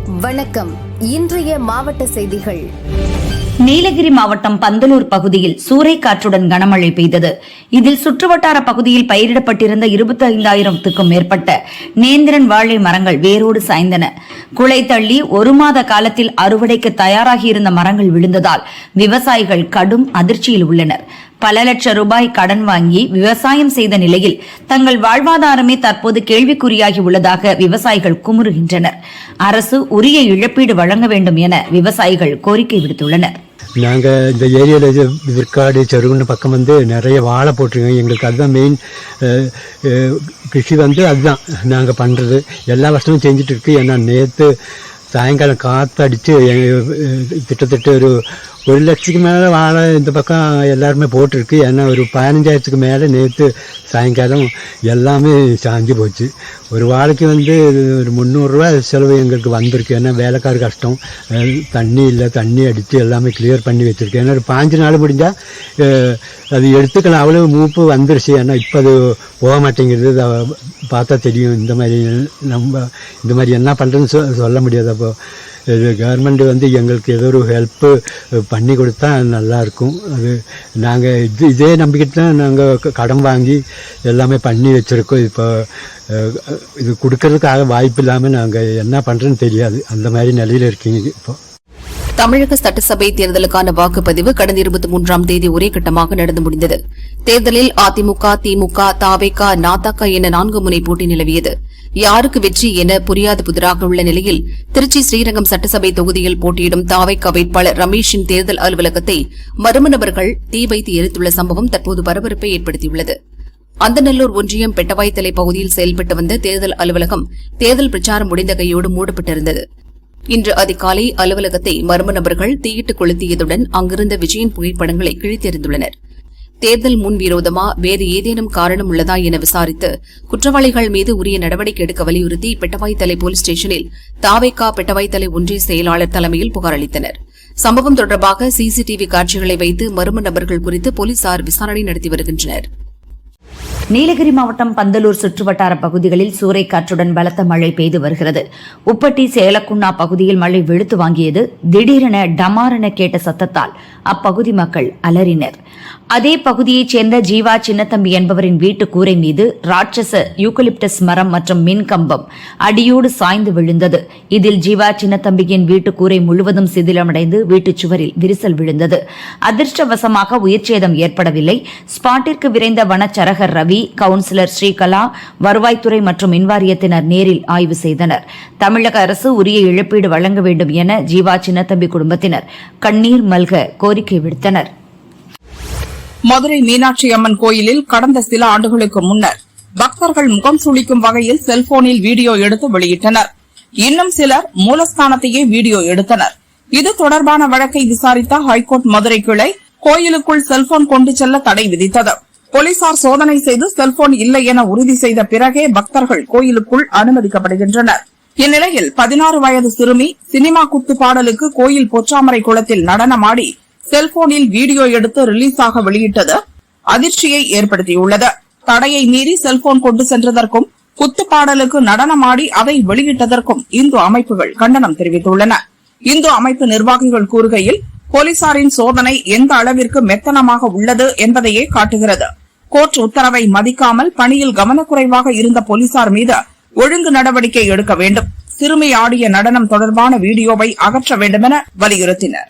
வணக்கம். இன்றைய மாவட்ட செய்திகள். நீலகிரி மாவட்டம் பந்தலூர் பகுதியில் சூறைக்காற்றுடன் கனமழை பெய்தது. இதில் சுற்றுவட்டார பகுதியில் பயிரிடப்பட்டிருந்த 25,000க்கும் மேற்பட்ட நேந்திரன் வாழை மரங்கள் வேரோடு சாய்ந்தன. குலை தள்ளி 1 மாத காலத்தில் அறுவடைக்கு தயாராகியிருந்த மரங்கள் விழுந்ததால் விவசாயிகள் கடும் அதிர்ச்சியில் உள்ளனர். பல லட்சம் ரூபாய் கடன் வாங்கி விவசாயம் செய்த நிலையில் தங்கள் வாழ்வாதாரமே தற்போது கேள்விக்குறியாகி உள்ளதாக விவசாயிகள் குமுறுகின்றனர். அரசு உரிய இழப்பீடு வழங்க வேண்டும் என விவசாயிகள் கோரிக்கை விடுத்துள்ளனர். நாங்கள் இந்த ஏரியாவில் விற்காடு செருகுன்னு பக்கம் நிறைய வாழை போட்டிருக்கோம். எங்களுக்கு அதுதான் மெயின் கிருஷி அதுதான் நாங்கள் பண்ணுறது. எல்லா வருஷமும் செஞ்சுட்டு இருக்கு. ஏன்னா நேற்று சாயங்காலம் காற்று அடித்து கிட்டத்தட்ட ஒரு லட்சத்துக்கு மேலே வாழை இந்த பக்கம் எல்லாருமே போட்டிருக்கு. ஏன்னா ஒரு 15,000க்கு மேலே நேற்று சாயங்காலம் எல்லாமே சாஞ்சு போச்சு. ஒரு வாழைக்கு ஒரு 300 ரூபா செலவு எங்களுக்கு வந்திருக்கு. ஏன்னா வேலைக்கார கஷ்டம், தண்ணி இல்லை, தண்ணி அடித்து எல்லாமே கிளியர் பண்ணி வச்சுருக்கு. ஏன்னா ஒரு 5 நாள் முடிஞ்சால் அது எடுத்துக்கலாம். அவ்வளோ மூப்பு வந்துருச்சு. ஏன்னா இப்போ அது போக மாட்டேங்கிறது. பார்த்தா தெரியும். இந்த மாதிரி என்ன பண்ணுறதுன்னு சொல்ல முடியாது. அப்போ கவர்மெண்ட் எங்களுக்கு ஏதோ ஒரு ஹெல்ப்பு பண்ணி கொடுத்தா நல்லாயிருக்கும். அது நாங்கள் இதே நம்பிக்கிட்டு தான் நாங்கள் கடன் வாங்கி எல்லாமே பண்ணி வச்சுருக்கோம். இப்போ இது கொடுக்கறதுக்காக வாய்ப்பு இல்லாமல் நாங்கள் என்ன பண்ணுறோன்னு தெரியாது. அந்த மாதிரி நிலையில் இருக்கீங்க. இப்போ தமிழக சட்டசபை தேர்தலுக்கான வாக்குப்பதிவு கடந்த 23ஆம் தேதி ஒரே கட்டமாக நடந்து முடிந்தது. தேர்தலில் அதிமுக, திமுக, தவேக, நாதக என 4 முனை போட்டி நிலவியது. யாருக்கு வெற்றி என புரியாத புதிராக உள்ள நிலையில் திருச்சி ஸ்ரீரங்கம் சட்டசபை தொகுதியில் போட்டியிடும் தவேக வேட்பாளர் ரமேஷின் தேர்தல் அலுவலகத்தை மர்ம நபர்கள் தீ வைத்து எரித்துள்ள சம்பவம் தற்போது பரபரப்பை ஏற்படுத்தியுள்ளது. அந்தநல்லூர் ஒன்றியம் பெட்டவாய்த்தலை பகுதியில் செயல்பட்டு வந்த தேர்தல் அலுவலகம் தேர்தல் பிரச்சாரம் முடிந்த கையோடு மூடப்பட்டிருந்தது. இன்று அதிகாலை அலுவலகத்தை மர்ம நபர்கள் தீயிட்டு கொளுத்தியதுடன் அங்கிருந்த விஜயின் புகைப்படங்களை கிழித்தெறிந்துள்ளனர். தேர்தல் முன்விரோதமா வேறு ஏதேனும் காரணம் உள்ளதா என விசாரித்து குற்றவாளிகள் மீது உரிய நடவடிக்கை எடுக்க வலியுறுத்தி பெட்டவாய்த்தலை போலீஸ் ஸ்டேஷனில் தவேக பெட்டவாய்த்தலை ஒன்றிய செயலாளர் தலைமையில் புகார் அளித்தனர். சம்பவம் தொடர்பாக சிசிடிவி காட்சிகளை வைத்து மர்ம நபர்கள் குறித்து போலீசார் விசாரணை நடத்தி வருகின்றனர். நீலகிரி மாவட்டம் பந்தலூர் சுற்றுவட்டார பகுதிகளில் சூறைக்காற்றுடன் பலத்த மழை பெய்து வருகிறது. உப்பட்டி, சேலக்குண்ணா பகுதியில் மழை வெளுத்து வாங்கியது. திடீரென டமாரென கேட்ட சத்தத்தால் அப்பகுதி மக்கள் அலறினர். அதே பகுதியைச் சேர்ந்த ஜீவா சின்னத்தம்பி என்பவரின் வீட்டு கூரை மீது ராட்சச யூகலிப்டஸ் மரம் மற்றும் மின்கம்பம் அடியோடு சாய்ந்து விழுந்தது. இதில் ஜீவா சின்னத்தம்பியின் வீட்டு கூரை முழுவதும் சிதிலமடைந்து வீட்டுச் சுவரில் விரிசல் விழுந்தது. அதிர்ஷ்டவசமாக உயிர்ச்சேதம் ஏற்படவில்லை. ஸ்பாட்டிற்கு விரைந்த வனச்சரகர் ரவி, கவுன்சிலர் ஸ்ரீகலா, வருவாய்த்துறை மற்றும் மின்வாரியத்தினர் நேரில் ஆய்வு செய்தனர். தமிழக அரசு உரிய இழப்பீடு வழங்க வேண்டும் என ஜீவா சின்னத்தம்பி குடும்பத்தினர் கண்ணீர் மல்க கோரிக்கை விடுத்தனர். மதுரை மீனாட்சி அம்மன் கோயிலில் கடந்த சில ஆண்டுகளுக்கு முன்னர் பக்தர்கள் முகம் சுளிக்கும் வகையில் செல்போனில் வீடியோ எடுத்து வெளியிட்டனர். இன்னும் சிலர் மூலஸ்தானத்தையே வீடியோ எடுத்தனர். இது தொடர்பான வழக்கை விசாரித்த ஹைகோர்ட் மதுரை கிளை கோயிலுக்குள் செல்போன் கொண்டு செல்ல தடை விதித்தது. போலீசார் சோதனை செய்து செல்போன் இல்லை என உறுதி செய்த பிறகே பக்தர்கள் கோயிலுக்குள் அனுமதிக்கப்படுகின்றனர். இந்நிலையில் 16 வயது சிறுமி சினிமா குத்து பாடலுக்கு கோயில் பொற்றாமரை குளத்தில் நடனமாடி செல்போனில் வீடியோ எடுத்து ரிலீஸ் ஆக வெளியிட்டது அதிர்ச்சியை ஏற்படுத்தியுள்ளது. தடையை மீறி செல்போன் கொண்டு சென்றதற்கும் குத்து பாடலுக்கு நடனமாடி அதை வெளியிட்டதற்கும் இந்து அமைப்புகள் கண்டனம் தெரிவித்துள்ளன. இந்து அமைப்பு நிர்வாகிகள் கூறுகையில் போலீசாரின் சோதனை எந்த அளவிற்கு மெத்தனமாக உள்ளது என்பதையே காட்டுகிறது. கோர்ட் உத்தரவை மதிக்காமல் பணியில் கவனக்குறைவாக இருந்த போலீசார் மீது ஒழுங்கு நடவடிக்கை எடுக்க வேண்டும். சிறுமி ஆடிய நடனம் தொடர்பான வீடியோவை அகற்ற வேண்டும் என வலியுறுத்தினர்.